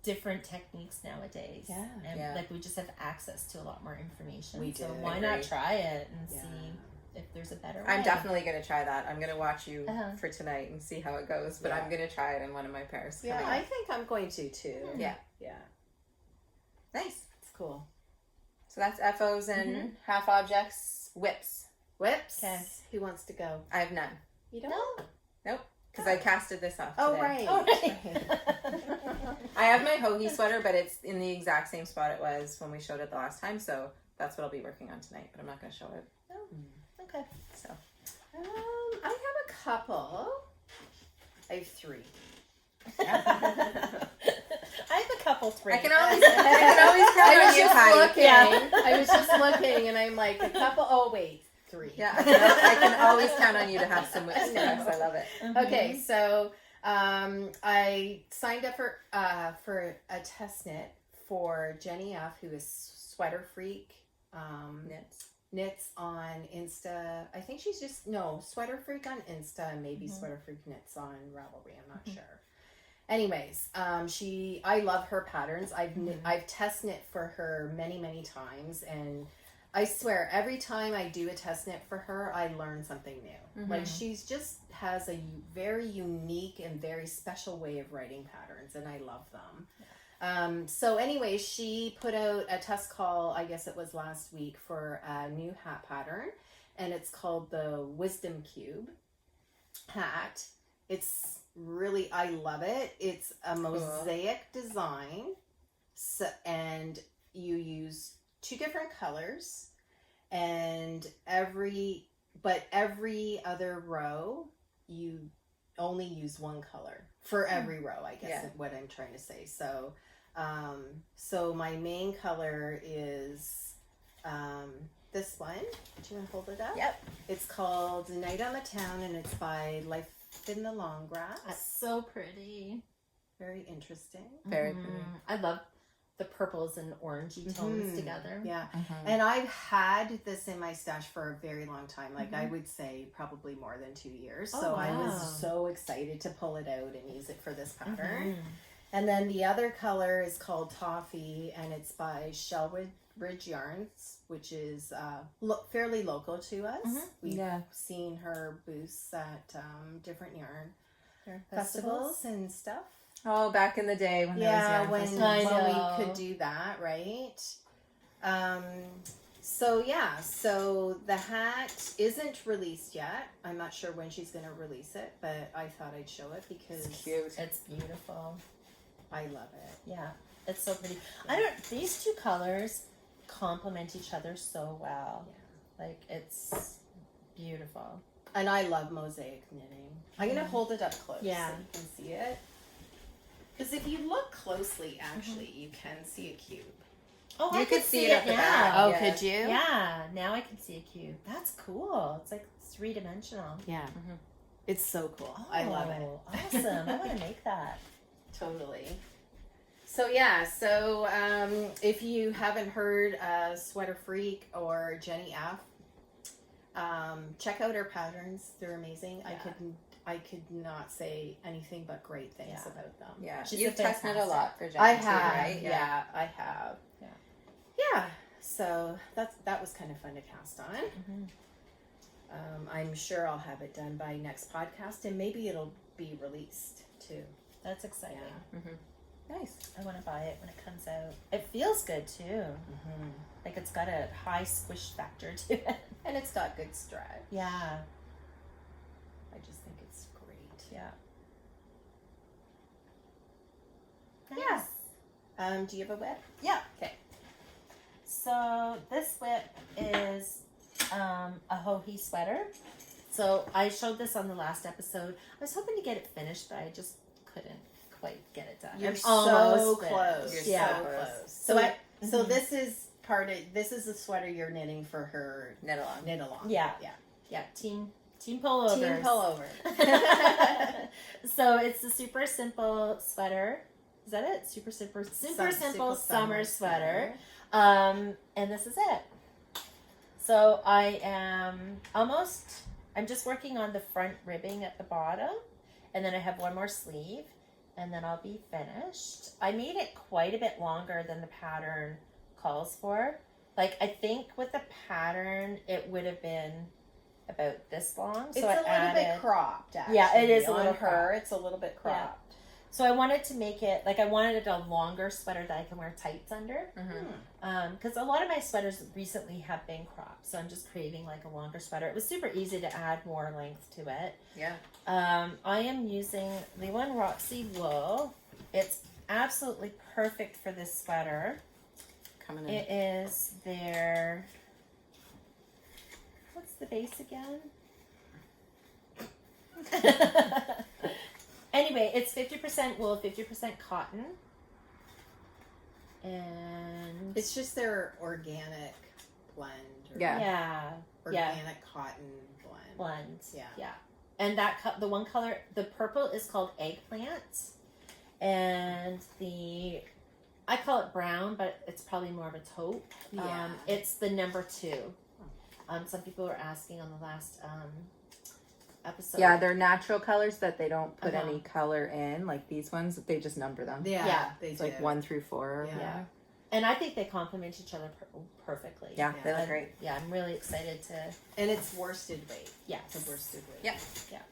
different techniques nowadays. Yeah. And like, we just have access to a lot more information. We so do. why not try it and see if there's a better way? I'm definitely going to try that. I'm going to watch you for tonight and see how it goes, but I'm going to try it in one of my pairs. Yeah, I think I'm going to too. Yeah. Yeah. Nice. It's cool. So that's FOs and half objects. Whips. Okay. Who wants to go? I have none. You don't? No. Nope. Because I casted this off today. Oh, right. I have my hoagie sweater, but it's in the exact same spot it was when we showed it the last time, so that's what I'll be working on tonight, but I'm not going to show it. Okay. So, I have a couple. I have 3. I have a couple 3. I can always count on you, Patty. I was just looking, and I'm like, a couple. Oh, wait. 3. Yeah, I can always count on you to have some whips for us. I love it. Okay, so I signed up for a test knit for Jenny F, who is SweaterFreak knits on Insta. I think she's just SweaterFreak on Insta, and maybe SweaterFreak knits on Ravelry. I'm not sure. anyways, I love her patterns. I've test knit for her many times, and I swear every time I do a test knit for her, I learn something new. Like she's just has a very unique and very special way of writing patterns, and I love them. So anyway, she put out a test call, I guess it was last week, for a new hat pattern, and it's called the Wisdom Cube hat. It's really, I love it. It's a mosaic design, and you use 2 different colors, and every other row you only use 1 color for every row, I guess is what I'm trying to say. So so my main color is this one. Do you want to hold it up? Yep. It's called Night on the Town, and it's by Life in the Long Grass. That's so pretty. Very interesting. Very pretty. I love the purples and orangey tones together. Yeah. And I've had this in my stash for a very long time. Like I would say probably more than 2 years. So I was so excited to pull it out and use it for this pattern. And then the other color is called Toffee, and it's by Shellwood Ridge Yarns, which is fairly local to us. We've seen her booths at different yarn festivals and stuff. Oh, back in the day when there was yarn when festivals. we could do that, right? So the hat isn't released yet. I'm not sure when she's going to release it, but I thought I'd show it because It's cute. It's beautiful. I love it. Yeah, it's so pretty. These 2 colors complement each other so well. Yeah. Like, it's beautiful. And I love mosaic knitting. I'm going to hold it up close so you can see it. Because if you look closely, actually, you can see a cube. Oh, You I could see it at the back. Oh, Yeah. could you? Yeah, now I can see a cube. That's cool. It's like 3-dimensional. Yeah. It's so cool. I love it. Awesome. I want to make that. Totally. So if you haven't heard SweaterFreak or Jenny F, check out her patterns. They're amazing. Yeah. I could not say anything but great things about them. Yeah, She's you've tested a lot for Jenny I too, have, right? yeah, I have. Yeah. So that was kind of fun to cast on. I'm sure I'll have it done by next podcast, and maybe it'll be released too. That's exciting. Nice. I want to buy it when it comes out. It feels good too. Like it's got a high squish factor to it. And it's got good stretch. Yeah. I just think it's great. Yeah. Yes. Do you have a whip? Yeah. Okay. So this whip is a Hohi sweater. So I showed this on the last episode. I was hoping to get it finished, but I just couldn't quite get it done. You're I'm so almost close. finished. You're Yeah. so close. So this is this is the sweater you're knitting for her Knit along. knit along. Yeah. Yeah. Team pullover. Team pullover. So it's the super simple sweater. Is that it? Super simple summer sweater. And this is it. So I'm just working on the front ribbing at the bottom, and then I have one more sleeve, and then I'll be finished. I made it quite a bit longer than the pattern calls for. Like, I think with the pattern, it would have been about this long. It's so a little bit cropped, actually. Yeah, it is a on little her. cropped. It's a little bit cropped. So I wanted to make it, like, I wanted it a longer sweater that I can wear tights under. Because a lot of my sweaters recently have been cropped. So I'm just craving, like, a longer sweater. It was super easy to add more length to it. Yeah. I am using the One Roxy wool. It's absolutely perfect for this sweater. Coming in. It is their, what's the base again? Anyway, it's 50% wool, 50% cotton. And It's just their organic blend. Or Yeah. Organic cotton blend. blends. Yeah. Yeah. And the one color, the purple is called eggplant. And I call it brown, but it's probably more of a taupe. Yeah. It's the number 2. Some people were asking on the last episode. Yeah, they're natural colors that they don't put Uh-huh. any color in. Like these ones, they just number them. Yeah, they It's do. like 1 through 4. Yeah. And I think they complement each other perfectly. Yeah, they look And, great. Yeah, I'm really excited to. And it's worsted weight. Yeah, It's a worsted weight. Yeah. Yeah.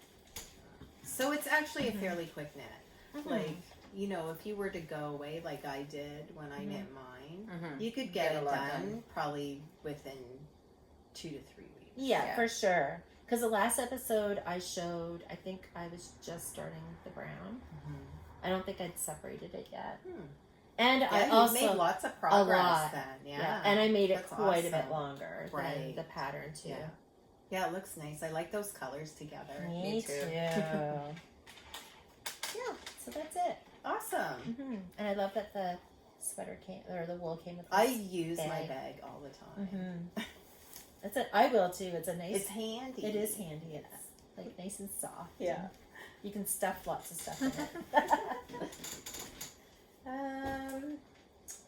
So it's actually a fairly quick knit. Mhm. Like, you know, if you were to go away like I did when I knit mine, Mhm. you could get Get a it lot done, done. probably within 2 to 3 weeks. Yeah, Yeah. for sure. Because the last episode I showed, I think I was just starting the brown. I don't think I'd separated it yet. And Yeah, I you also made lots of progress lot. then. Yeah. and I made it That's quite a bit awesome. longer than Right. the pattern too. Yeah. Yeah, it looks nice. I like those colors together. Me too. too. yeah, so that's it. Awesome. And I love that the sweater came or the wool came with. I this use my bag. bag all the time. That's it. I will too. It's a nice. It's handy. It is handy. It's like nice and soft. Yeah. You can stuff lots of stuff in it.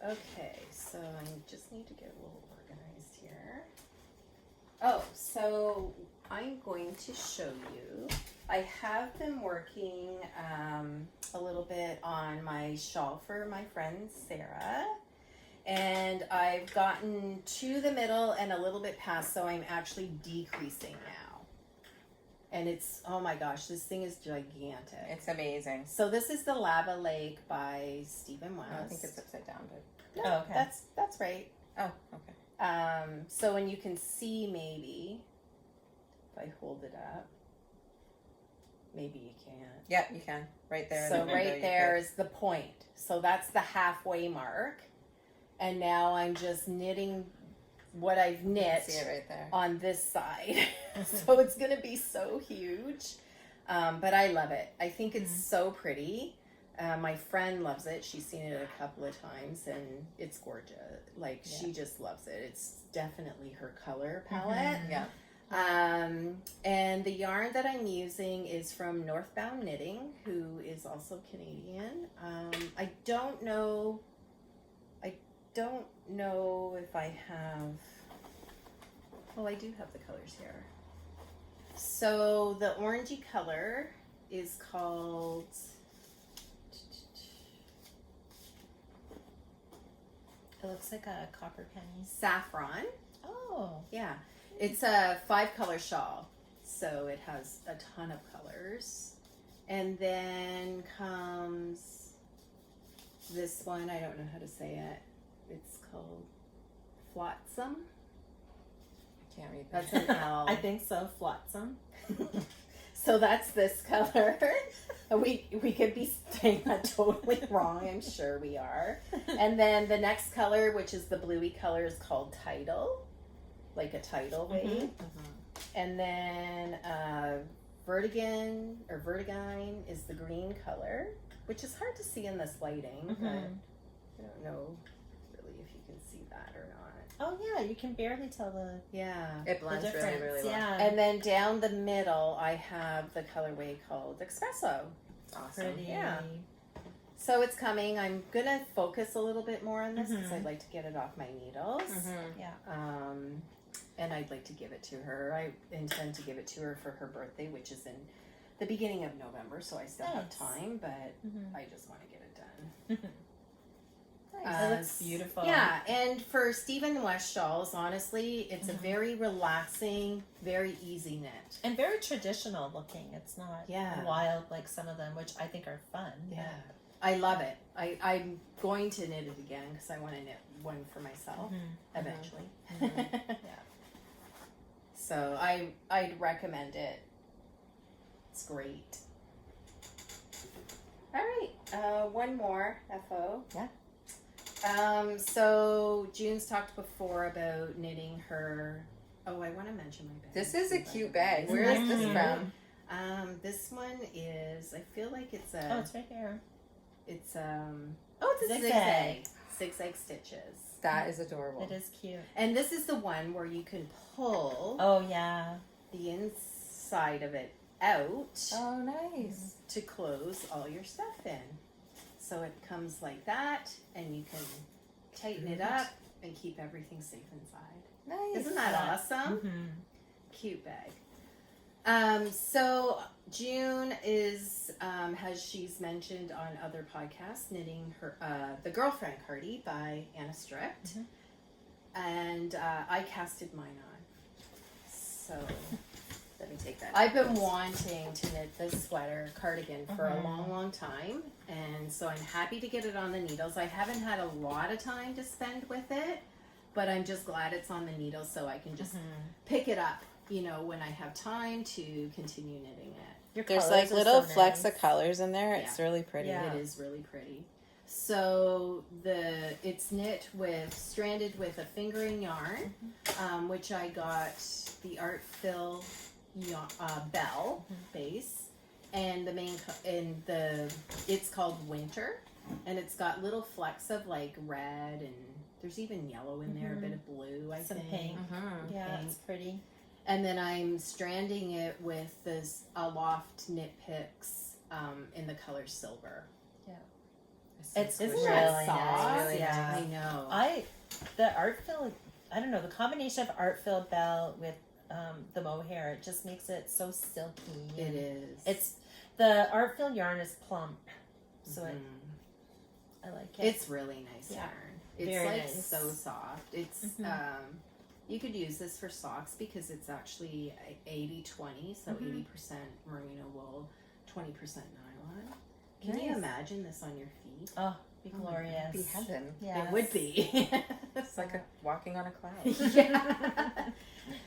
Okay, so I just need to get a little organized here. Oh, so I'm going to show you. I have been working a little bit on my shawl for my friend Sarah. And I've gotten to the middle and a little bit past, so I'm actually decreasing now. And it's, oh my gosh, this thing is gigantic. It's amazing. So this is the Lava Lake by Stephen West. I think it's upside down, but No, Oh, okay. that's right. oh, okay. So when you can see, maybe if I hold it up, maybe you can't. Yeah, you can. Right there. in So the window, right you there could. is the point. So that's the halfway mark, and now I'm just knitting what I've knit See it right there. on this side. So it's gonna be so huge, but I love it. I think it's so pretty. My friend loves it. She's seen it a couple of times, and it's gorgeous. Like she just loves it. It's definitely her color palette. Yeah. And the yarn that I'm using is from Northbound Knitting, who is also Canadian. I don't know if I have. Oh, I do have the colors here. So the orangey color is called. It looks like a copper penny. Saffron. Oh. Yeah. It's a 5-color shawl. So it has a ton of colors. And then comes this one. I don't know how to say it. It's called Flotsam. I can't read That's that. an L. I think so. Flotsam. So that's this color. We could be saying that totally wrong. I'm sure we are. And then the next color, which is the bluey color, is called Tidal, like a tidal wave. And then Vertigine is the green color, which is hard to see in this lighting. But I don't know really if you can see that or not. Oh yeah, you can barely tell the Yeah. It blends really, difference. really well. Yeah. And then down the middle, I have the colorway called Espresso. Awesome. pretty. Yeah. So it's coming. I'm gonna focus a little bit more on this because I'd like to get it off my needles. Yeah. And I'd like to give it to her. I intend to give it to her for her birthday, which is in the beginning of November, so I still have Nice. time, but I just want to get it done. It looks beautiful. Yeah, and for Stephen West shawls, honestly, it's a very relaxing, very easy knit. And very traditional looking. It's not Yeah. wild like some of them, which I think are fun. Yeah, I love it. I'm going to knit it again because I want to knit one for myself eventually. Yeah. So I'd recommend it. It's great. All right, one more FO. Yeah. So June's talked before about knitting her. Oh, I want to mention my bag. This is a too, by cute the way. bag. Where is this Mhm. from? This one is. I feel like it's a. Oh, it's right here. It's Oh, it's a Zigzag. zigzag stitches. That is adorable. It is cute. And this is the one where you can pull Oh yeah. the inside of it out Oh, nice. to close all your stuff in. So it comes like that, and you can tighten it up and keep everything safe inside. Nice. Isn't that awesome? Mm-hmm. Cute bag. So June is, as she's mentioned on other podcasts, knitting her the Girlfriend Cardi by Ankestrick, and I casted mine on. So Let me take that. I've been wanting to knit this sweater cardigan for a long time, and so I'm happy to get it on the needles. I haven't had a lot of time to spend with it, but I'm just glad it's on the needles so I can just pick it up, you know, when I have time to continue knitting it. There's like little flecks of colors in there. It's really pretty. It is really pretty. So it's knit stranded with a fingering yarn, which I got the Art Fill bell base, and the main it's called Winter, and it's got little flecks of like red, and there's even yellow in there, a bit of blue, I think. Pink. Yeah, it's pretty. And then I'm stranding it with this Aloft Knit Picks in the color silver. Yeah, It's really soft. nice. Really Yeah, I know. the Art Fill. I don't know, the combination of Art Fill bell with the mohair, it just makes it so silky. It is. It's the Art Fill yarn is plump, so I like it. It's really nice yarn. It's Very like nice. so soft. It's you could use this for socks because it's actually 80-20, so 80% merino wool, 20% nylon. Can you imagine this on your feet? Oh, be glorious. It'd be heaven. Yeah, It would be. It's like walking on a cloud. Yeah.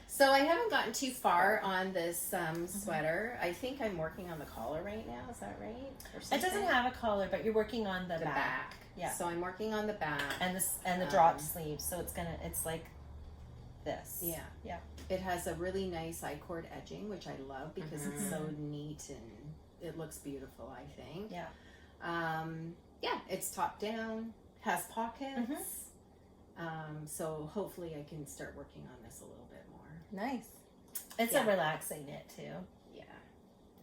So I haven't gotten too far on this sweater. I think I'm working on the collar right now. Is that right? Or It doesn't something? have a collar, but you're working on the, the back. Yeah. So I'm working on the back. and the drop sleeve. So it's like this. Yeah. Yeah. It has a really nice I-cord edging, which I love because it's so neat and it looks beautiful, I think. Yeah. Yeah, it's top down, has pockets. So hopefully I can start working on this a little bit more. Nice. It's a relaxing knit too. Yeah.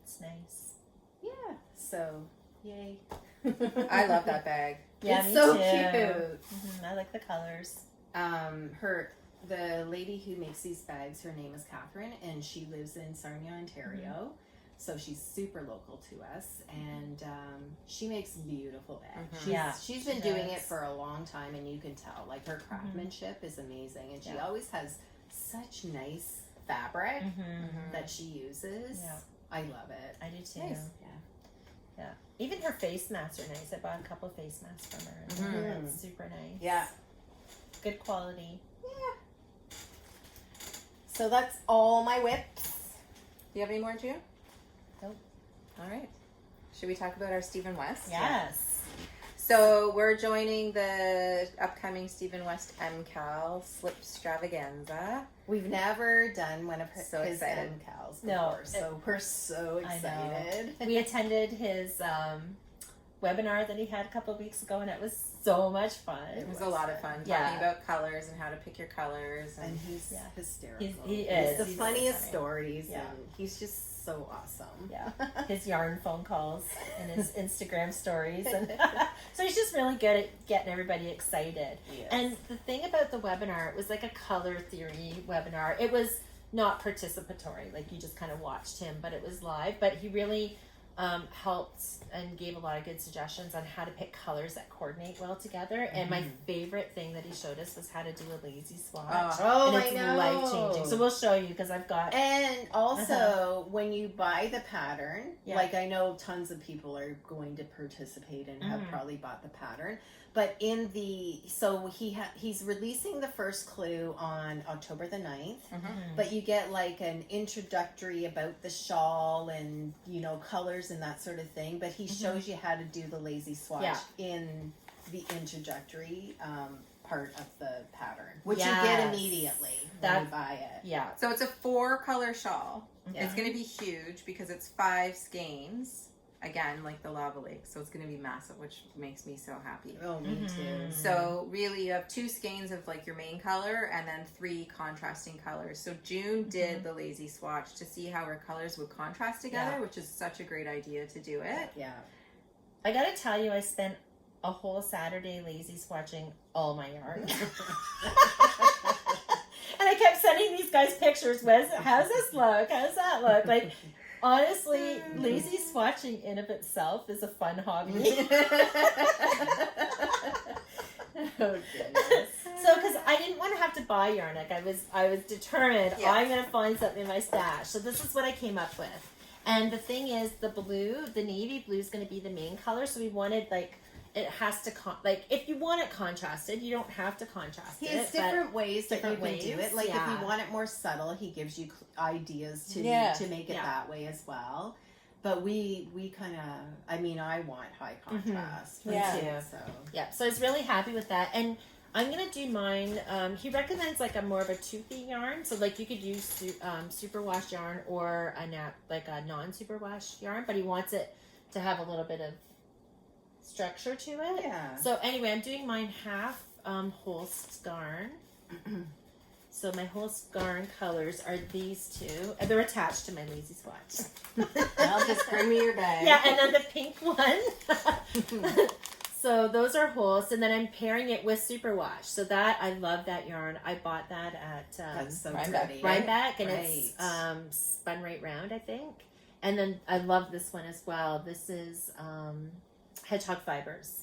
It's nice. Yeah. So, yay. I love that bag. Yeah, it's me so too. cute. I like the colors. The lady who makes these bags, her name is Catherine, and she lives in Sarnia, Ontario. So she's super local to us, and she makes beautiful bags. She's been doing it for a long time, and you can tell, like, her craftsmanship is amazing, and she always has such nice fabric that she uses. Yeah. I love it. I do too. Nice. Yeah. Even her face masks are nice. I bought a couple of face masks from her. And it's super nice. Yeah. Good quality. Yeah. So that's all my whips. Do you have any more, June? Nope. All right. Should we talk about our Stephen West? Yes. So we're joining the upcoming Stephen West MCAL Slip Extravaganza. We've never done one of his excited. MCALs before, No, so we're so excited. We attended his webinar that he had a couple of weeks ago, and it was so much fun. It was a lot of fun talking about colors and how to pick your colors. And he's hysterical. He is. The He's funniest funny. stories, Yeah. and he's just so awesome. Yeah, his yarn phone calls and his Instagram stories, and so he's just really good at getting everybody excited. Yes. And the thing about the webinar, it was like a color theory webinar. It was not participatory, like you just kind of watched him, but it was live. But he really helped and gave a lot of good suggestions on how to pick colors that coordinate well together. And my favorite thing that he showed us was how to do a lazy swatch. Oh, and it's I know. life changing. So we'll show you because I've got. And also, when you buy the pattern, Yeah. like I know tons of people are going to participate and have probably bought the pattern. But he's releasing the first clue on October the 9th. But you get like an introductory about the shawl and, you know, colors and that sort of thing. But he shows you how to do the lazy swatch in the introductory part of the pattern, which you get immediately when you buy it. Yeah. So it's a 4-color shawl. It's going to be huge because it's 5 skeins. Again, like the Lava Lake. So it's going to be massive, which makes me so happy. Oh, me too. So really you have 2 skeins of like your main color and then 3 contrasting colors. So June did the lazy swatch to see how her colors would contrast together, which is such a great idea to do it. Yeah. I gotta tell you, I spent a whole Saturday lazy swatching all my yarn. And I kept sending sending these guys pictures. How's this look? How's that look? Like, honestly, lazy swatching in of itself is a fun hobby. Oh goodness. So, because I didn't want to have to buy yarn, like I was determined, Yeah. I'm going to find something in my stash. So this is what I came up with. And the thing is, the navy blue is going to be the main color. So we wanted, like, it has to, if you want it contrasted, you don't have to contrast He it. has different ways that you different can do ways, it. Like if yeah. you want it more subtle, he gives you ideas to make it Yeah. that way as well. But we kind of, I mean, I want high contrast. Me Yeah. too. So Yeah, so I was really happy with that. And I'm going to do mine. He recommends like a more of a toothy yarn. So like you could use superwash yarn or a non-superwash yarn, but he wants it to have a little bit of structure to it. yeah. So anyway, I'm doing mine half Holst yarn. So my Holst yarn colors are these two. And they're attached to my lazy swatch. Well, just bring me your bag. Yeah, and then the pink one. So those are Holst, and then I'm pairing it with superwash. So that, I love that yarn. I bought that at That's so Rhinebeck. pretty. Rhinebeck, and Right. it's spun right round, I think. And then I love this one as well. This is Hedgehog Fibers.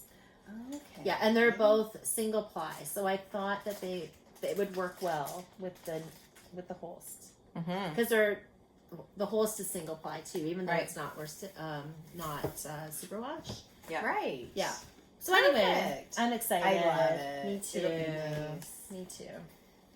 Okay. Yeah, and they're both single ply. So I thought that they would work well with the Holst, Mm-hmm. because the Holst is single ply too, even though Right. it's not superwash. Yeah. Right. Yeah. So anyway, Perfect. I'm excited. I love it. Me too. It'll be nice. Me too.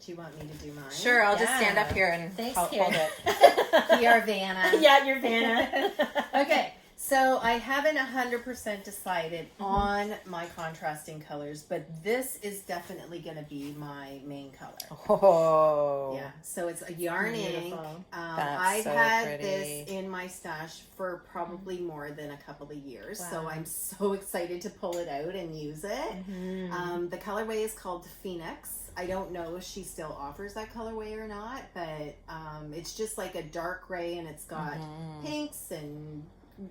Do you want me to do mine? Sure, I'll just Yeah. stand up here and Thanks, hold Karen. it. We are Vanna. Yeah, you're Vanna. Okay, so I haven't 100% decided on my contrasting colors, but this is definitely going to be my main color. Oh. Yeah, so it's a yarn ink. Beautiful. That's I've so had pretty. this in my stash for probably more than a couple of years, so Wow. I'm so excited to pull it out and use it. Mhm. The colorway is called Phoenix. I don't know if she still offers that colorway or not, but it's just like a dark gray, and it's got pinks and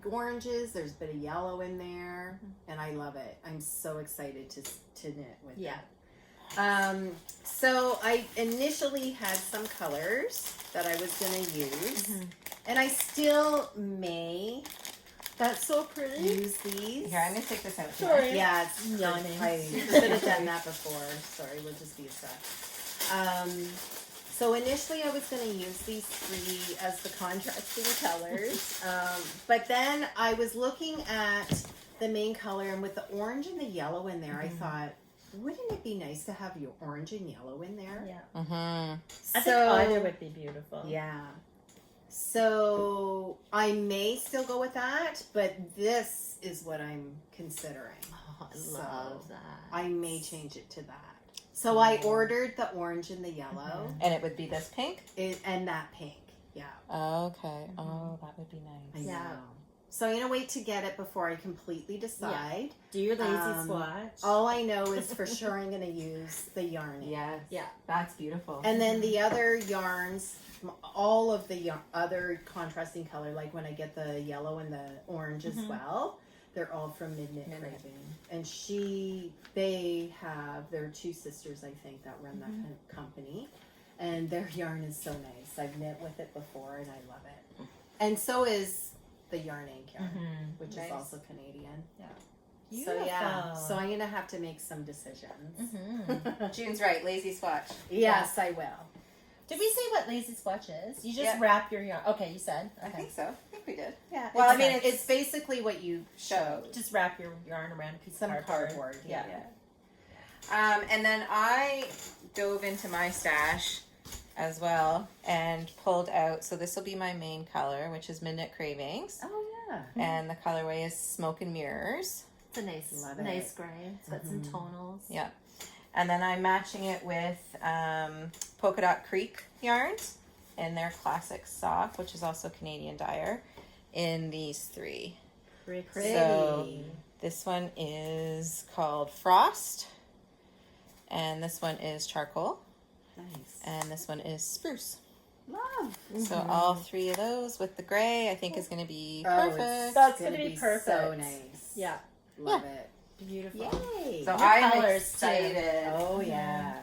oranges. There's a bit of yellow in there, and I love it. I'm so excited to knit with Yeah. it. So I initially had some colors that I was going to use, and I still may That's so pretty. use these. Here, I'm going to take this out. Sorry. Yeah, it's Yawning. I should have done that before. Sorry, we'll just be a sec. So initially I was going to use these three as the contrasting colors, but then I was looking at the main color, and with the orange and the yellow in there, I thought, wouldn't it be nice to have your orange and yellow in there? Yeah. Mm-hmm. I think either would be beautiful. Yeah. So I may still go with that, but this is what I'm considering. Oh, I So, love that. I may change it to that. So I ordered the orange and the yellow, And it would be this pink? and that pink. Yeah. Okay. Oh, that would be I nice. Yeah. know. So I'm gonna wait to get it before I completely decide. Do your lazy swatch. All I know is for sure I'm gonna use the yarn. Yes. Yeah. That's beautiful. And then the other yarns, all of the other contrasting color, like when I get the yellow and the orange as well, they're all from Midknit Craving. And there are two sisters, I think, that run that company. And their yarn is so nice. I've knit with it before, and I love it. And so is the yarn ink yarn, which Nice. is also Canadian. Yeah. So yeah, Beautiful. so I'm gonna have to make some decisions. June's right. Lazy swatch. Yes, I will. Did we say what lazy swatch is? You just Yeah. wrap your yarn. Okay, you said. I Okay. think so. I think we did. Yeah. Well, I mean, it's basically what you showed. Just wrap your yarn around a piece Some of cardboard. Yeah. And then I dove into my stash as well and pulled out. So this will be my main color, which is Midknit Cravings. Oh yeah. And the colorway is Smoke and Mirrors. It's a nice, Love it. nice gray. It's got some tonals. Yeah. And then I'm matching it with Polka Dot Creek yarns in their classic sock, which is also Canadian dyer, in these three. Pretty. So this one is called Frost, and this one is Charcoal, Nice. and this one is Spruce. Love. So all three of those with the gray, I think is going to be Oh, perfect. That's gonna be So perfect. nice. Yeah. Love it. Beautiful. Yay. So Your I'm colors, too. excited. Oh yeah.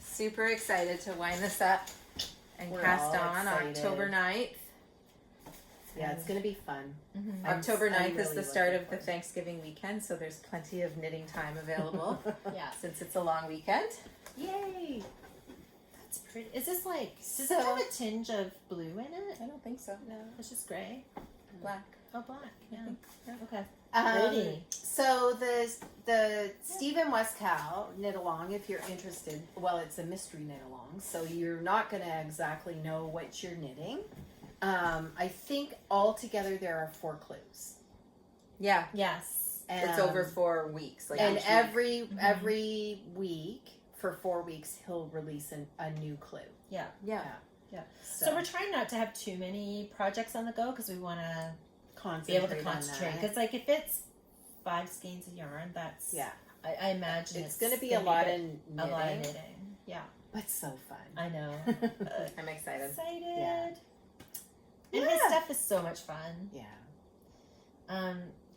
Super excited to wind this up and We're cast all on excited. October 9th. Yeah, it's going to be fun. Mm-hmm. October 9th is really the start looking of the forward. Thanksgiving weekend, so there's plenty of knitting time available Yeah, since it's a long weekend. Yay! that's pretty. Is this like? Does So- it have a tinge of blue in it? I don't think so. No. It's just gray. Black. Oh, black. Yeah. Yeah. Okay. Um, so the Stephen West Cal knit along, if you're interested, well, it's a mystery knit along, so you're not going to exactly know what you're knitting. I think altogether there are 4 clues. Yeah. Yes. It's over 4 weeks. Like And each week. every week for 4 weeks he'll release a new clue. Yeah. Yeah. So we're trying not to have too many projects on the go because we want to be able to concentrate. on that. Because like if it's 5 skeins of yarn, that's Yeah, I imagine it's going to be gonna a lot bit- of a lot of knitting, knitting. Yeah, but so fun. I know. I'm excited. Excited. Yeah. And his Yeah. stuff is so much fun. Yeah.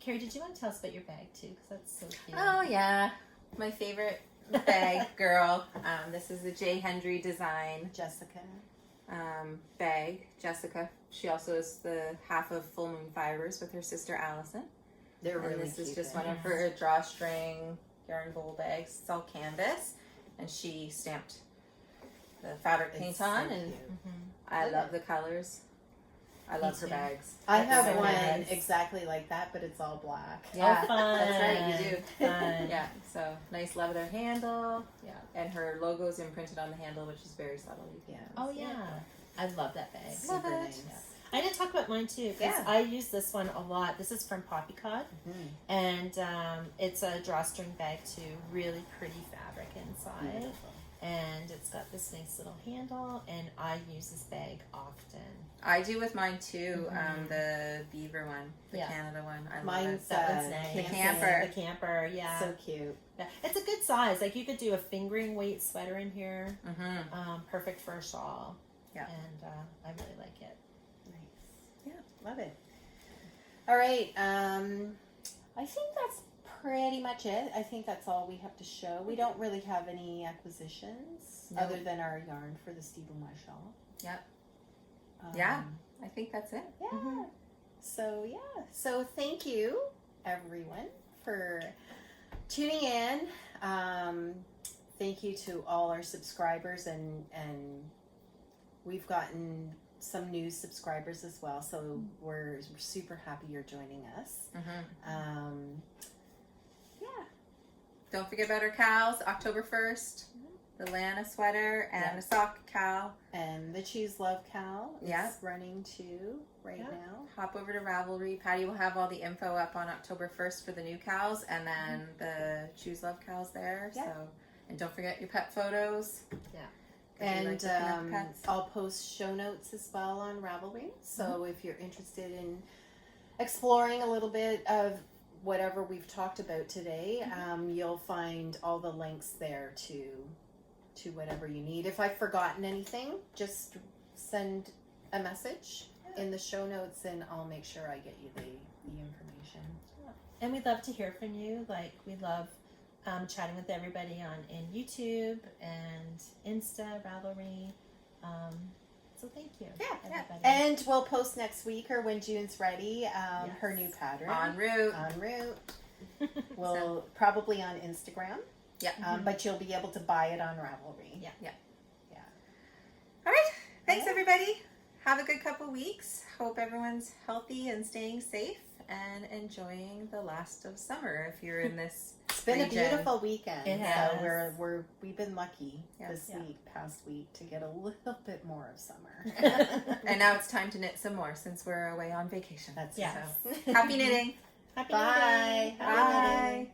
Carrie, did you want to tell us about your bag too? Because that's so cute. Oh yeah, my favorite bag, girl. This is the J. Hendry design Jessica. bag. Jessica. She also is the half of Full Moon Fibers with her sister Allison. They're And really this is cute just bags. one of her drawstring yarn bowl bags. It's all canvas, and she stamped the fabric paint It's on, so and cute. I love the colors. I love Me her too. bags. I That's have so one nice. exactly like that, but it's all black. Yeah, Oh, fun. that's right. You do. Fun. Yeah, so nice leather handle. Yeah. And her logo's imprinted on the handle, which is very subtle. You can Yeah. Oh yeah. I love that bag. Love Super it. nice. I did talk about mine too. 'Cause Yeah. I use this one a lot. This is from Poppy Cod. Mhm. And it's a drawstring bag too. Really pretty fabric inside. Beautiful. And it's got this nice little handle. And I use this bag often. I do with mine too. Mhm. The beaver one, the Yeah. Canada one. I love Mine's it. That one's nice. The camper. The camper, yeah. So cute. Yeah. It's a good size. Like you could do a fingering weight sweater in here. Mm-hmm. Perfect for a shawl. Yeah. And I really like it. Nice. Yeah, love it. All right. I think that's pretty much it. I think that's all we have to show. We don't really have any acquisitions No. other than our yarn for the Stephen West shawl. Yep. Um, Yeah. I think that's it. Yeah. Mhm. So yeah. So thank you everyone for tuning in. Thank you to all our subscribers and we've gotten some new subscribers as well. So we're super happy you're joining us. Mm-hmm. Yeah. Don't forget about our cows, October 1st. The Lana sweater and Yeah. the sock cow. And the Choose Love Cal is Yeah. running too right Yeah. now. Hop over to Ravelry. Patty will have all the info up on October 1st for the new cows, and then the Choose Love cows there. Yeah. So, and don't forget your pet photos. Yeah. 'Cause we like And looking at the pets. I'll post show notes as well on Ravelry. So if you're interested in exploring a little bit of whatever we've talked about today, you'll find all the links there to whatever you need. If I've forgotten anything, just send a message in the show notes and I'll make sure I get you the information. And we'd love to hear from you. Like we love chatting with everybody in YouTube and Insta, Ravelry. So thank you, everybody. And we'll post next week or when June's ready, her new pattern. En route. En route. We'll probably on Instagram. Yeah. But you'll be able to buy it on Ravelry. Yeah. All right. Thanks, Yeah. everybody. Have a good couple weeks. Hope everyone's healthy and staying safe and enjoying the last of summer if you're in this. It's been region. a beautiful weekend. It So has. we've been lucky Yes. this past week to get a little bit more of summer. And now it's time to knit some more since we're away on vacation. That's Yeah. So, happy knitting. Happy Bye. knitting. Bye.